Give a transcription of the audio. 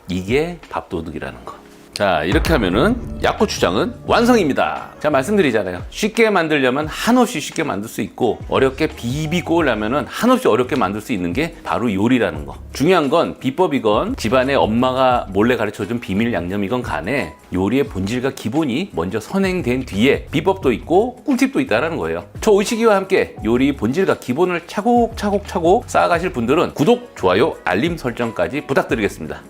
이게 밥도둑이라는 거. 자, 이렇게 하면은 약고추장은 완성입니다. 자, 말씀드리잖아요. 쉽게 만들려면 한없이 쉽게 만들 수 있고, 어렵게 비비고 하려면은 한없이 어렵게 만들 수 있는 게 바로 요리라는 거. 중요한 건 비법이건 집안에 엄마가 몰래 가르쳐준 비밀 양념이건 간에 요리의 본질과 기본이 먼저 선행된 뒤에 비법도 있고 꿀팁도 있다는 거예요. 저 의식이와 함께 요리 본질과 기본을 차곡차곡 쌓아가실 분들은 구독, 좋아요, 알림 설정까지 부탁드리겠습니다.